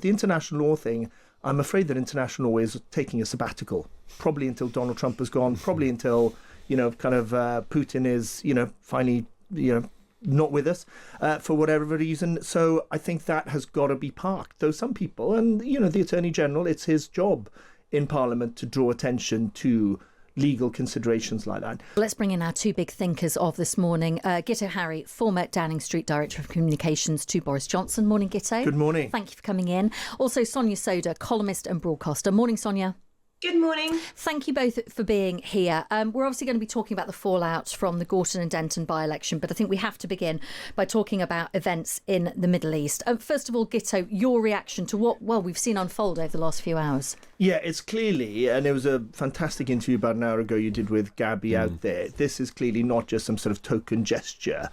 The international law thing, I'm afraid that international law is taking a sabbatical, probably until Donald Trump has gone, probably until, Putin is, finally, not with us for whatever reason. So I think that has got to be parked. Though some people, and, the Attorney General, it's his job in Parliament to draw attention to legal considerations like that. Let's bring in our two big thinkers of this morning. Guto Harri, former Downing Street Director of Communications to Boris Johnson. Morning, Guto. Good morning. Thank you for coming in. Also, Sonia Sodha, columnist and broadcaster. Morning, Sonia. Good morning. Thank you both for being here. We're obviously going to be talking about the fallout from the Gorton and Denton by-election, but I think we have to begin by talking about events in the Middle East. First of all, Guto, your reaction to what, we've seen unfold over the last few hours. Yeah, it's clearly, and it was a fantastic interview about an hour ago you did with Gabby out there. This is clearly not just some sort of token gesture,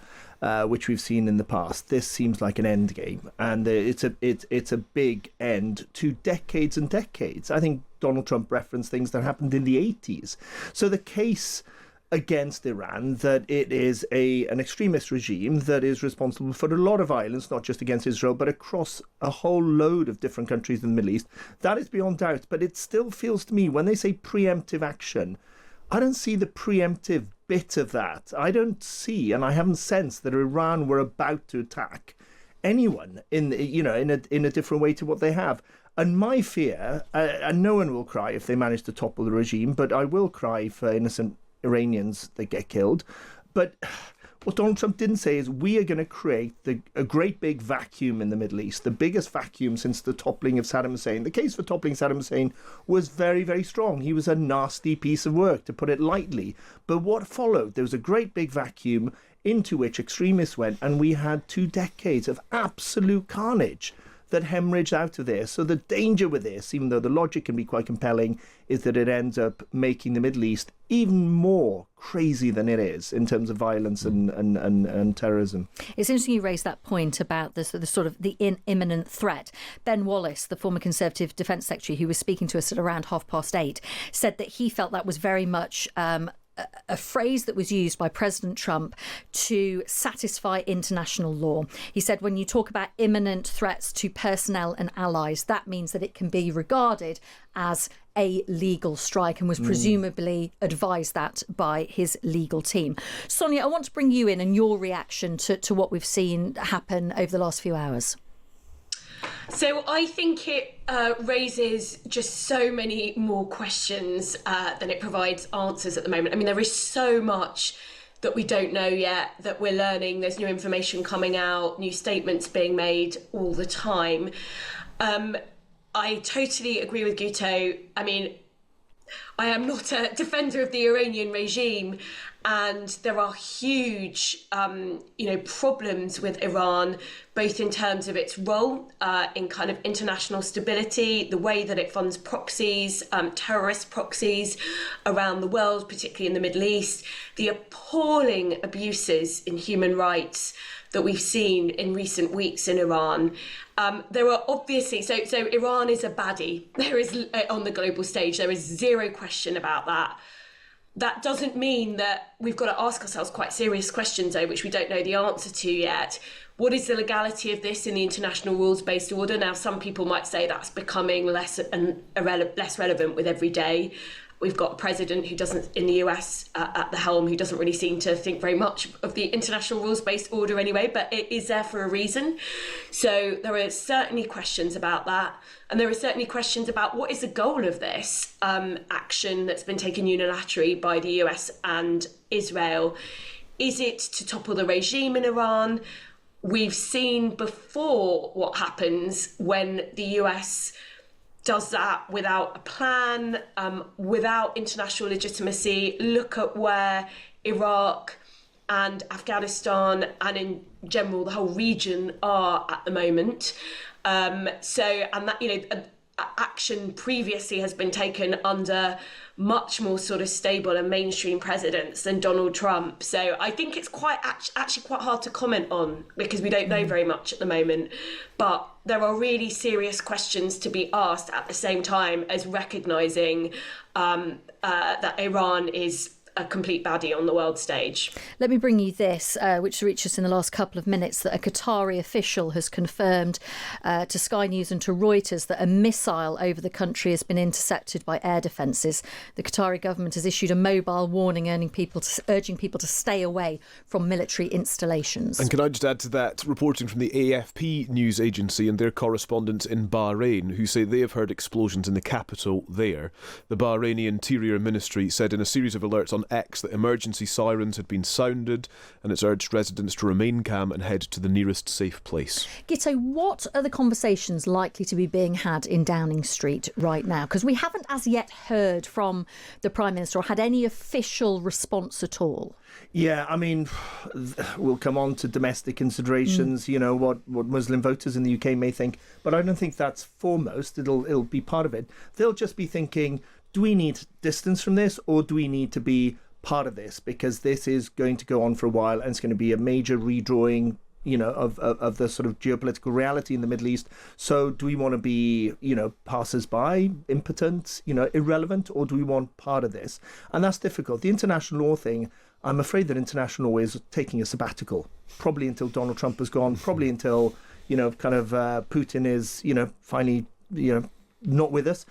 which we've seen in the past. This seems like an end game, and it's a big end to decades and decades. I think Donald Trump referenced things that happened in the 80s. So the case against Iran, that it is an extremist regime that is responsible for a lot of violence, not just against Israel, but across a whole load of different countries in the Middle East, that is beyond doubt. But it still feels to me, when they say preemptive action, I don't see the preemptive bit of that. I don't see, and I haven't sensed that Iran were about to attack anyone in a different way to what they have. And my fear, and no one will cry if they manage to topple the regime, but I will cry for innocent Iranians that get killed. But what Donald Trump didn't say is we are going to create a great big vacuum in the Middle East, the biggest vacuum since the toppling of Saddam Hussein. The case for toppling Saddam Hussein was very, very strong. He was a nasty piece of work, to put it lightly. But what followed? There was a great big vacuum into which extremists went, and we had 2 decades of absolute carnage that hemorrhaged out of there. So the danger with this, even though the logic can be quite compelling, is that it ends up making the Middle East even more crazy than it is in terms of violence and terrorism. It's interesting you raised that point about the imminent threat. Ben Wallace, the former Conservative Defence Secretary, who was speaking to us at around 8:30, said that he felt that was very much a phrase that was used by President Trump to satisfy international law. He said, when you talk about imminent threats to personnel and allies, that means that it can be regarded as a legal strike, and was presumably advised that by his legal team. Sonia, I want to bring you in and your reaction to what we've seen happen over the last few hours. So I think it raises just so many more questions than it provides answers at the moment. I mean, there is so much that we don't know yet, that we're learning. There's new information coming out, new statements being made all the time. I totally agree with Guto. I mean, I am not a defender of the Iranian regime, and there are huge, problems with Iran, both in terms of its role in kind of international stability, the way that it funds proxies, terrorist proxies around the world, particularly in the Middle East, the appalling abuses in human rights that we've seen in recent weeks in Iran. There are obviously, so Iran is a baddie. There is, on the global stage, there is zero question about that. That doesn't mean that we've got to ask ourselves quite serious questions, though, which we don't know the answer to yet. What is the legality of this in the international rules-based order? Now, some people might say that's becoming less relevant with every day. We've got a president who doesn't, in the US at the helm, who doesn't really seem to think very much of the international rules-based order anyway, but it is there for a reason. So there are certainly questions about that. And there are certainly questions about what is the goal of this action that's been taken unilaterally by the US and Israel. Is it to topple the regime in Iran? We've seen before what happens when the US does that without a plan, without international legitimacy. Look at where Iraq and Afghanistan and in general the whole region are at the moment. Action previously has been taken under much more sort of stable and mainstream presidents than Donald Trump. So I think it's actually quite hard to comment on because we don't know very much at the moment. But there are really serious questions to be asked at the same time as recognising that Iran is a complete baddie on the world stage. Let me bring you this, which reached us in the last couple of minutes, that a Qatari official has confirmed to Sky News and to Reuters that a missile over the country has been intercepted by air defences. The Qatari government has issued a mobile warning urging people to stay away from military installations. And can I just add to that, reporting from the AFP news agency and their correspondents in Bahrain, who say they have heard explosions in the capital there. The Bahraini Interior Ministry said in a series of alerts on X that emergency sirens had been sounded, and it's urged residents to remain calm and head to the nearest safe place. Guto, what are the conversations likely to be being had in Downing Street right now? Because we haven't as yet heard from the Prime Minister or had any official response at all. Yeah, I mean, we'll come on to domestic considerations, what Muslim voters in the UK may think, but I don't think that's foremost. It'll be part of it. They'll just be thinking, do we need distance from this, or do we need to be part of this? Because this is going to go on for a while, and it's going to be a major redrawing, of the sort of geopolitical reality in the Middle East. So do we want to be, passers-by, impotent, irrelevant, or do we want part of this? And that's difficult. The international law thing, I'm afraid that international law is taking a sabbatical, probably until Donald Trump has gone, probably until, Putin is, finally, not with us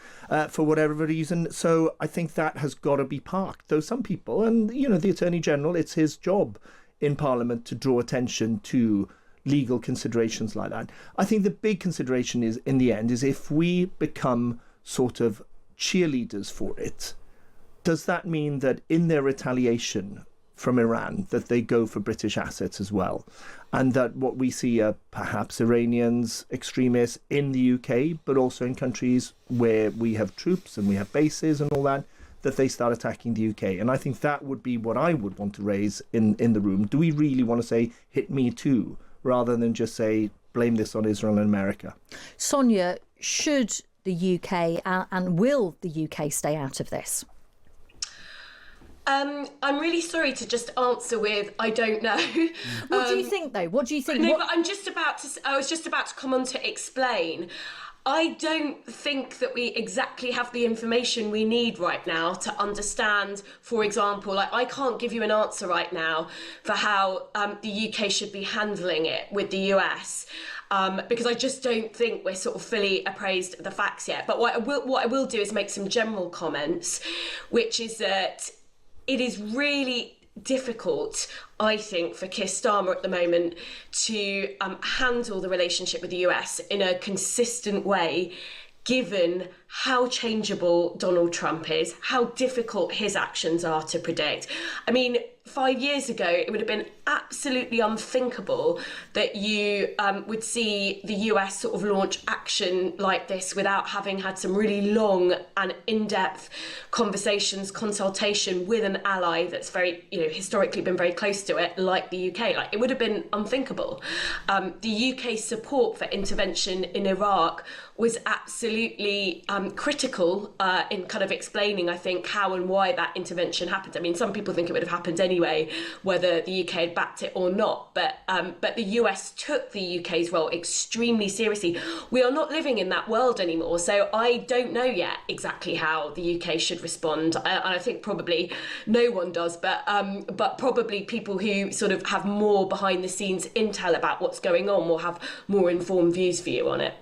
for whatever reason. So I think that has got to be parked. Though some people, and, the Attorney General, it's his job in Parliament to draw attention to legal considerations like that. I think the big consideration is, in the end, is if we become sort of cheerleaders for it, does that mean that in their retaliation from Iran, that they go for British assets as well? And that what we see are perhaps Iranians, extremists in the UK, but also in countries where we have troops and we have bases and all that, that they start attacking the UK. And I think that would be what I would want to raise in the room. Do we really want to say, hit me too, rather than just say, blame this on Israel and America? Sonia, should the UK and will the UK stay out of this? I'm really sorry to just answer with, I don't know. What do you think, though? What do you think? No, but I was just about to come on to explain. I don't think that we exactly have the information we need right now to understand, for example, I can't give you an answer right now for how the UK should be handling it with the US. Because I just don't think we're sort of fully appraised of the facts yet. But what I will do is make some general comments, which is that it is really difficult, I think, for Keir Starmer at the moment to handle the relationship with the US in a consistent way, given how changeable Donald Trump is, how difficult his actions are to predict. I mean, 5 years ago, it would have been absolutely unthinkable that you would see the US sort of launch action like this without having had some really long and in-depth conversations, consultation with an ally that's very, historically been very close to it, like the UK. Like, it would have been unthinkable. The UK's support for intervention in Iraq was absolutely critical in kind of explaining, I think, how and why that intervention happened. I mean, some people think it would have happened anyway, whether the UK had backed it or not. But the US took the UK's role extremely seriously. We are not living in that world anymore, so I don't know yet exactly how the UK should respond. And I think probably no one does, but probably people who sort of have more behind the scenes intel about what's going on will have more informed views for you on it.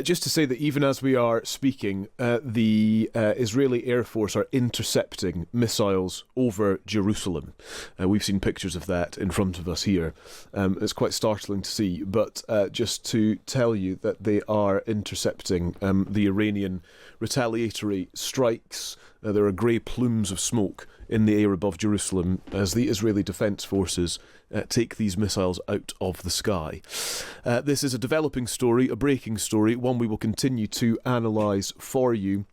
Just to say that even as we are speaking, the Israeli Air Force are intercepting missiles over Jerusalem. We've seen pictures of that in front of us here. It's quite startling to see, but just to tell you that they are intercepting the Iranian retaliatory strikes. There are grey plumes of smoke in the air above Jerusalem as the Israeli Defence Forces take these missiles out of the sky. This is a developing story, a breaking story, one we will continue to analyse for you.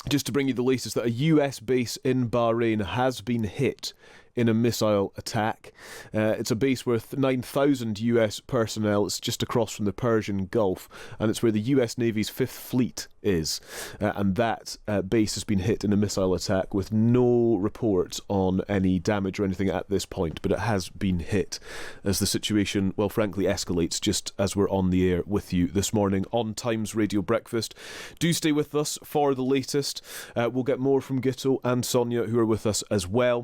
Just to bring you the latest, that a US base in Bahrain has been hit in a missile attack. It's a base with 9,000 US personnel. It's just across from the Persian Gulf, and it's where the US Navy's 5th Fleet is. And that base has been hit in a missile attack with no reports on any damage or anything at this point, but it has been hit as the situation, well, frankly, escalates just as we're on the air with you this morning on Times Radio Breakfast. Do stay with us for the latest. We'll get more from Guto and Sonia, who are with us as well.